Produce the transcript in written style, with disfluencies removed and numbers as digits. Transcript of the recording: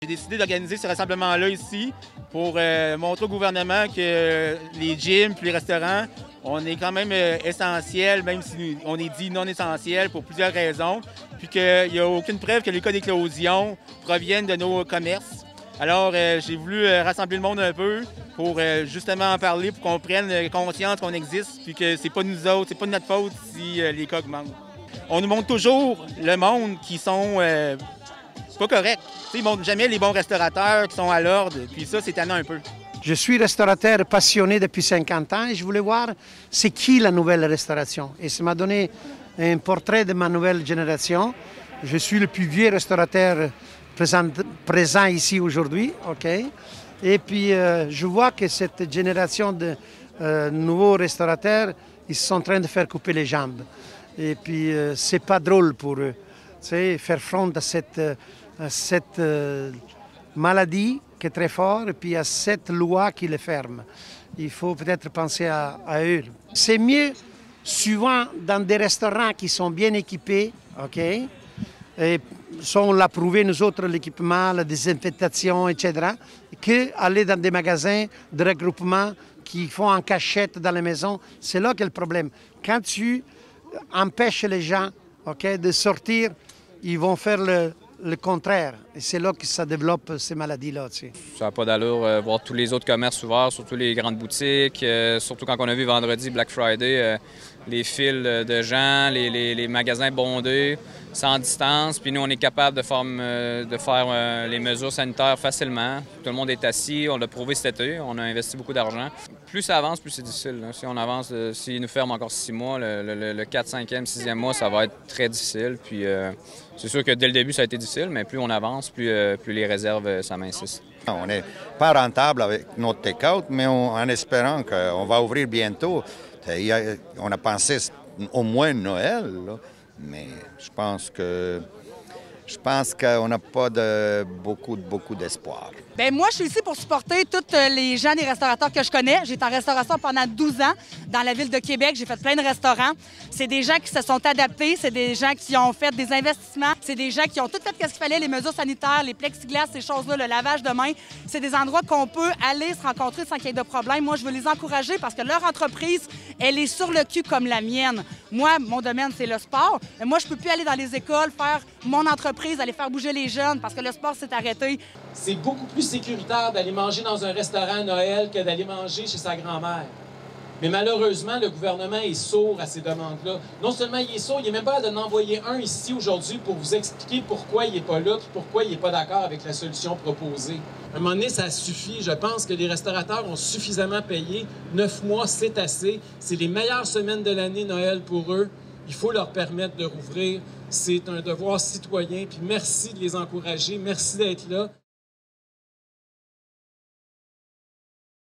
J'ai décidé d'organiser ce rassemblement-là ici pour montrer au gouvernement que les gyms et les restaurants, on est quand même essentiel, même si on est dit non essentiel pour plusieurs raisons, puis qu'il n'y a aucune preuve que les cas d'éclosion proviennent de nos commerces. Alors, j'ai voulu rassembler le monde un peu pour justement en parler, pour qu'on prenne conscience qu'on existe, puis que c'est pas nous autres, c'est pas de notre faute si les cas augmentent. On nous montre toujours le monde qui sont pas corrects. Ils ne montrent jamais les bons restaurateurs qui sont à l'ordre, puis ça, c'est tannant un peu. Je suis restaurateur passionné depuis 50 ans et je voulais voir c'est qui la nouvelle restauration. Et ça m'a donné un portrait de ma nouvelle génération. Je suis le plus vieux restaurateur présent ici aujourd'hui. Okay? Et puis je vois que cette génération de nouveaux restaurateurs, ils sont en train de faire couper les jambes. Et puis c'est pas drôle pour eux. Tu sais, faire front à cette maladie qui est très forte et puis à cette loi qui les ferme. Il faut peut-être penser à eux. C'est mieux souvent dans des restaurants qui sont bien équipés, ok? Et on l'a prouvé nous autres, l'équipement, la désinfectation, etc., qu'aller dans des magasins de regroupement qui font en cachette dans les maisons. C'est là qu'est le problème. Quand tu empêches les gens, ok, de sortir, ils vont faire le contraire. Et c'est là que ça développe ces maladies-là. Tu sais. Ça n'a pas d'allure voir tous les autres commerces ouverts, surtout les grandes boutiques, surtout quand on a vu vendredi Black Friday, les files de gens, les magasins bondés, sans distance. Puis nous, on est capable de faire les mesures sanitaires facilement. Tout le monde est assis, on l'a prouvé cet été, on a investi beaucoup d'argent. Plus ça avance, plus c'est difficile. Là. Si on avance, s'ils nous ferment encore 6 mois, le 4, 5e, 6e mois, ça va être très difficile. Puis c'est sûr que dès le début, ça a été difficile, mais plus on avance, plus les réserves s'amincissent. On n'est pas rentable avec notre take-out, mais en espérant qu'on va ouvrir bientôt. On a pensé au moins Noël, là, mais je pense qu'on n'a pas beaucoup d'espoir. Bien, moi, je suis ici pour supporter tous les gens des restaurateurs que je connais. J'ai été en restauration pendant 12 ans dans la ville de Québec. J'ai fait plein de restaurants. C'est des gens qui se sont adaptés. C'est des gens qui ont fait des investissements. C'est des gens qui ont tout fait ce qu'il fallait, les mesures sanitaires, les plexiglas, ces choses-là, le lavage de mains. C'est des endroits qu'on peut aller se rencontrer sans qu'il y ait de problème. Moi, je veux les encourager parce que leur entreprise, elle est sur le cul comme la mienne. Moi, mon domaine, c'est le sport. Mais moi, je peux plus aller dans les écoles, faire mon entreprise, aller faire bouger les jeunes parce que le sport s'est arrêté. C'est beaucoup plus sécuritaire d'aller manger dans un restaurant à Noël que d'aller manger chez sa grand-mère. Mais malheureusement, le gouvernement est sourd à ces demandes-là. Non seulement il est sourd, il n'est même pas d'en envoyer un ici aujourd'hui pour vous expliquer pourquoi il n'est pas là et pourquoi il n'est pas d'accord avec la solution proposée. À un moment donné, ça suffit. Je pense que les restaurateurs ont suffisamment payé. 9 mois, c'est assez. C'est les meilleures semaines de l'année, Noël, pour eux. Il faut leur permettre de rouvrir. C'est un devoir citoyen. Puis merci de les encourager. Merci d'être là.